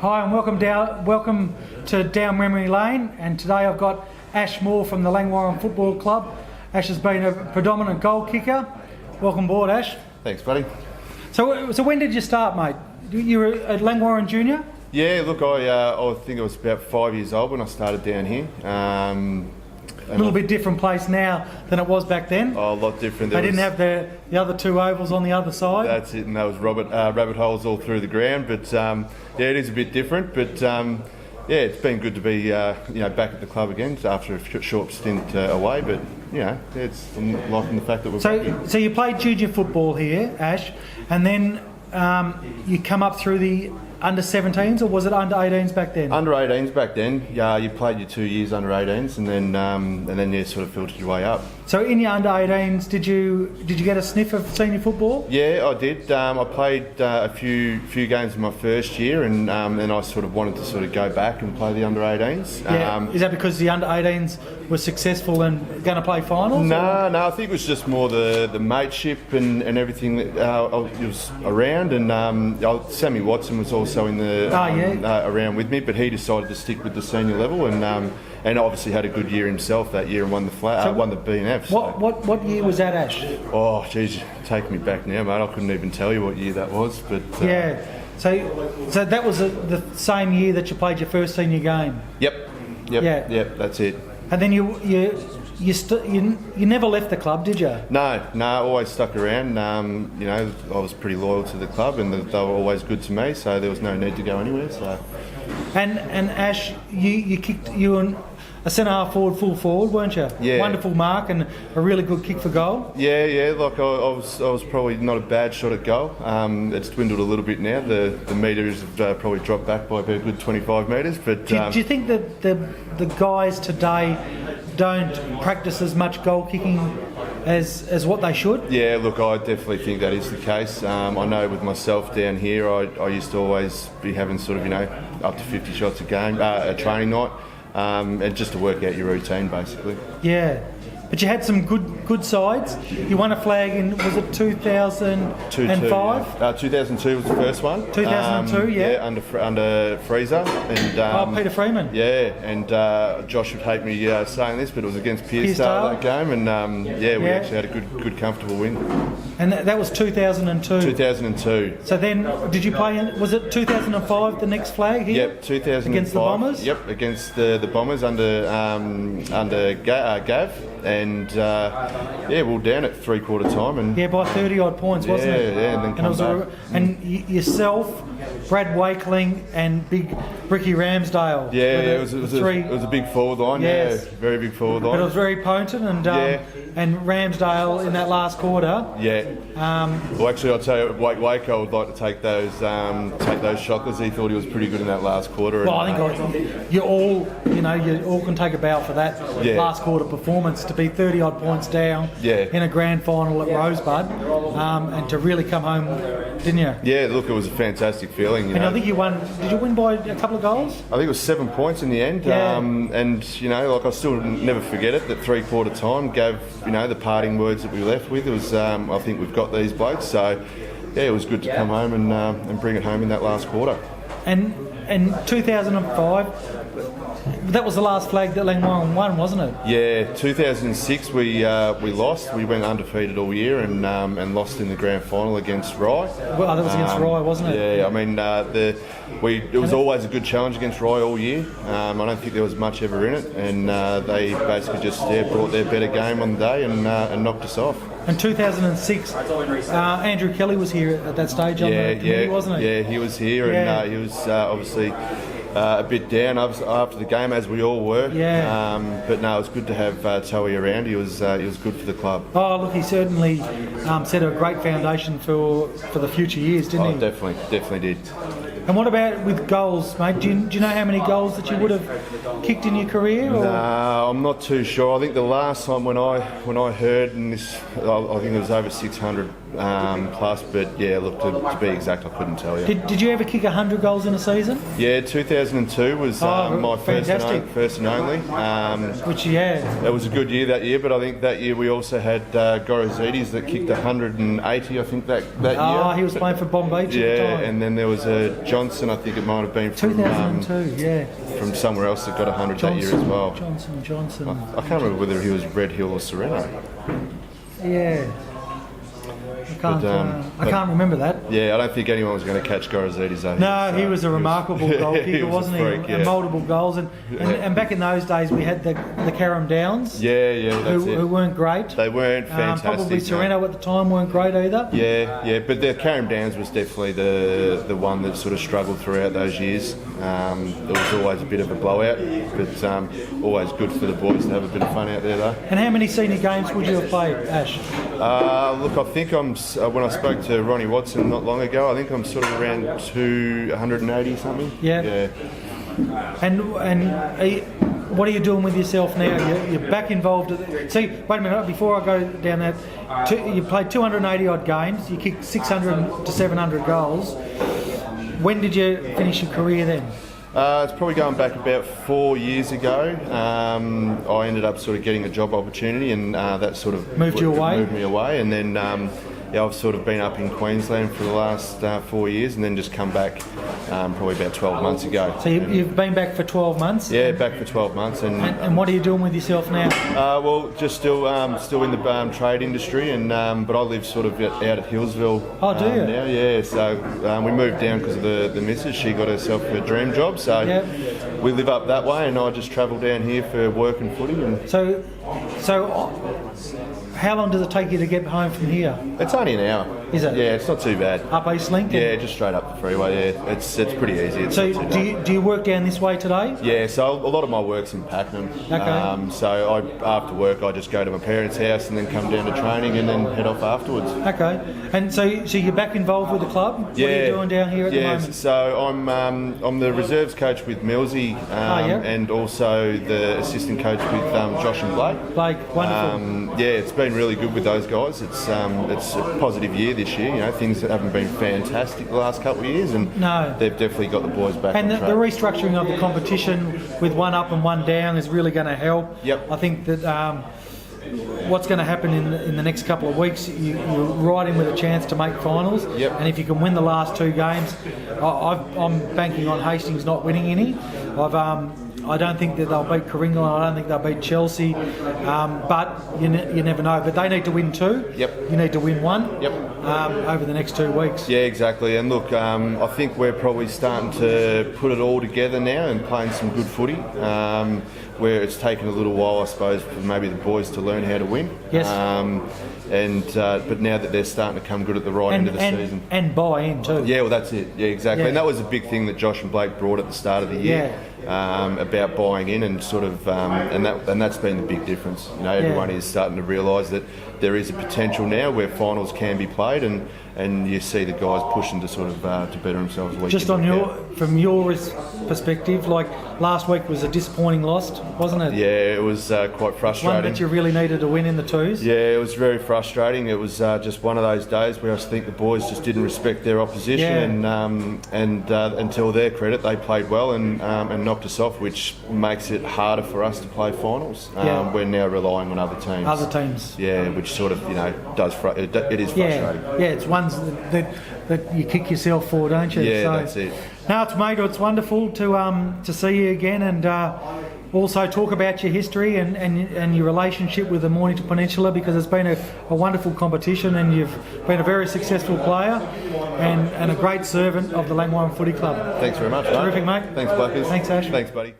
Hi and welcome to Down Memory Lane, and today I've got Ash Moore from the Langwarrin Football Club. Ash has been a predominant goal kicker. Welcome aboard, Ash. Thanks, buddy. So when did you start, mate? You were at Langwarrin Junior? Yeah, look, I think I was about 5 years old when I started down here. A little bit different place now than it was back then. Oh, a lot different. They didn't have the other two ovals on the other side. That's it, and there was rabbit holes all through the ground. But yeah, it is a bit different. But yeah, it's been good to be back at the club again after a short stint away. But I'm liking the fact that we're back here. So you played junior football here, Ash, and then you come up through the under 17s, or was it under 18s back then? Under 18s back then. Yeah, you played your 2 years under 18s, and then you sort of filtered your way up. So in your under 18s, did you get a sniff of senior football? Yeah, I did. I played a few games in my first year, and then I sort of wanted to sort of go back and play the under 18s. Yeah. Is that because the under 18s were successful and going to play finals? No, I think it was just more the mateship and everything that was around, and Sammy Watson was also in the around with me, but he decided to stick with the senior level, and obviously had a good year himself that year and won the B&F. So. What year was that, Ash? Oh, geez, take me back now, mate. I couldn't even tell you what year that was, but yeah. So that was the same year that you played your first senior game. Yep, that's it. And then you never left the club, did you? No, always stuck around. I was pretty loyal to the club, and they were always good to me, so there was no need to go anywhere. So. And Ash, you were a centre half forward, full forward, weren't you? Yeah. Wonderful mark and a really good kick for goal. Yeah. Like I was probably not a bad shot at goal. It's dwindled a little bit now. The metres have probably dropped back by about a good 25 metres. But do you think that the guys today don't practice as much goal kicking as what they should? Yeah, look, I definitely think that is the case. I know with myself down here, I used to always be having sort of up to 50 shots a game, a training night. And just to work out your routine, basically. Yeah, but you had some good sides. You won a flag in, was it 2005? 2002 was the first one. 2002, yeah. Under Freezer and Peter Freeman. Yeah, and Josh would hate me saying this, but it was against Pearsdale that game, and we actually had a good comfortable win. And that was 2002. 2002. So then, did you play in? Was it 2005? The next flag here? Yep, 2005. Against the Bombers. Yep, against the Bombers under Gav. And we were down at 3/4 time, and by 30 odd points, wasn't it? Yeah, and then and yourself, Brad Wakeling, and big Ricky Ramsdale. Yeah, it was a big forward line. Yes. Yeah, very big forward line. But it was very potent, and Ramsdale in that last quarter. Yeah. Well, actually, I'll tell you, Waco would like to take those shots because he thought he was pretty good in that last quarter. Well, I think you all can take a bow for that last quarter performance, to be 30 odd points down in a grand final at Rosebud, and to really come home, didn't you? Yeah, look, it was a fantastic feeling. I think you won. Did you win by a couple of goals? I think it was 7 points in the end. Yeah. And I still never forget it. That 3/4 time gave the parting words that we left with. It was I think we've got these blokes. So yeah, it was good to come home and bring it home in that last quarter. And 2005. That was the last flag that Langwarrin won, wasn't it? Yeah, 2006 we lost. We went undefeated all year and lost in the grand final against Rye. Well, that was against Rye, wasn't it? Yeah, I mean it was always a good challenge against Rye all year. I don't think there was much ever in it, and they basically just brought their better game on the day and knocked us off. In 2006, Andrew Kelly was here at that stage on the committee, wasn't he? Yeah, he was here, and he was obviously a bit down after the game, as we all were. Yeah. But no, it was good to have Toey around. He was good for the club. Oh, look, he certainly set a great foundation for the future years, didn't he? Definitely did. And what about with goals, mate? Do you know how many goals that you would have kicked in your career? Or? No, I'm not too sure. I think the last time when I heard, and this, I think it was over 600 plus, but yeah, look, to be exact, I couldn't tell you. Did you ever kick 100 goals in a season? Yeah, 2002 was my first and only. Which, yeah. It was a good year that year, but I think that year we also had Gorozidis that kicked 180, I think, that year. Oh, he was playing for Bombay at the time. Yeah, and then there was a Johnson, I think it might have been from 2002, yeah. From somewhere else that got 100 that year as well. Johnson. I can't remember whether he was Red Hill or Sereno. Yeah. I can't remember that. Yeah, I don't think anyone was going to catch Gorozidis. No, he was a remarkable goal kicker, wasn't he? Freak, and multiple goals. And back in those days, we had the Carrum Downs. Yeah, that's who weren't great. They weren't fantastic. Probably Sereno at the time weren't great either. Yeah, but the Carrum Downs was definitely the one that sort of struggled throughout those years. It was always a bit of a blowout, but always good for the boys to have a bit of fun out there, though. And how many senior games would you have played, Ash? Look, I think when I spoke to Ronnie Watson not long ago, I think I'm sort of around 280 something. Yeah. And what are you doing with yourself now? You're back involved. See, wait a minute. Before I go down that, you played 280 odd games. You kicked 600 to 700 goals. When did you finish your career then? It's probably going back about 4 years ago. I ended up sort of getting a job opportunity, and that sort of moved me away. And then I've sort of been up in Queensland for the last 4 years, and then just come back probably about 12 months ago. So you've been back for 12 months? Yeah, back for 12 months. And what are you doing with yourself now? Well, just still in the trade industry, and but I live sort of out at Hillsville. Oh, do you? Now, yeah. So we moved down because of the missus. She got herself a dream job, so we live up that way, and I just travel down here for work and footy. And so how long does it take you to get home from here? It's only an hour. Is it? Yeah, it's not too bad. Up East Link? Yeah, just straight up the freeway. Yeah, it's pretty easy. So do you work down this way today? Yeah, so a lot of my work's in Pakenham. Okay. So after work, I just go to my parents' house and then come down to training and then head off afterwards. Okay. And so you're back involved with the club? Yeah. What are you doing down here at the moment? Yeah, so I'm the reserves coach with Millsy, and also the assistant coach with Josh and Blake. Blake, wonderful. Yeah, it's been really good with those guys. It's a positive year this year. You know, things that haven't been fantastic the last couple of years, and they've definitely got the boys back. And on track. The restructuring of the competition with one up and one down is really going to help. Yep. I think that what's going to happen in the next couple of weeks, you're right in with a chance to make finals. Yep. And if you can win the last two games, I'm banking on Hastings not winning any. I don't think that they'll beat Coringal. I don't think they'll beat Chelsea. But you never know. But they need to win two. Yep. You need to win one. Yep. Over the next 2 weeks. Yeah, exactly. And look, I think we're probably starting to put it all together now and playing some good footy. Where it's taken a little while, I suppose, for maybe the boys to learn how to win. Yes. But now that they're starting to come good at the right end of the season. And buy in too. Yeah, well, that's it. Yeah, exactly. Yeah. And that was a big thing that Josh and Blake brought at the start of the year. About buying in and sort of, and that's been the big difference. You know, everyone is starting to realise that there is a potential now where finals can be played, and you see the guys pushing to sort of to better themselves. Just on from your perspective, like last week was a disappointing loss, wasn't it? Yeah, it was quite frustrating. One that you really needed to win in the twos. Yeah, it was very frustrating. It was just one of those days where I think the boys just didn't respect their opposition, and until their credit, they played well and knocked us off, which makes it harder for us to play finals. We're now relying on other teams. Yeah, which sort of does it is frustrating. Yeah, it's ones that you kick yourself for, don't you? Yeah, that's it. No, it's wonderful to see you again, and also talk about your history and your relationship with the Mornington Peninsula, because it's been a wonderful competition, and you've been a very successful player and a great servant of the Langwarrin Footy Club. Thanks very much. Terrific, mate. Thanks, Blackers. Thanks, Ash. Thanks, buddy.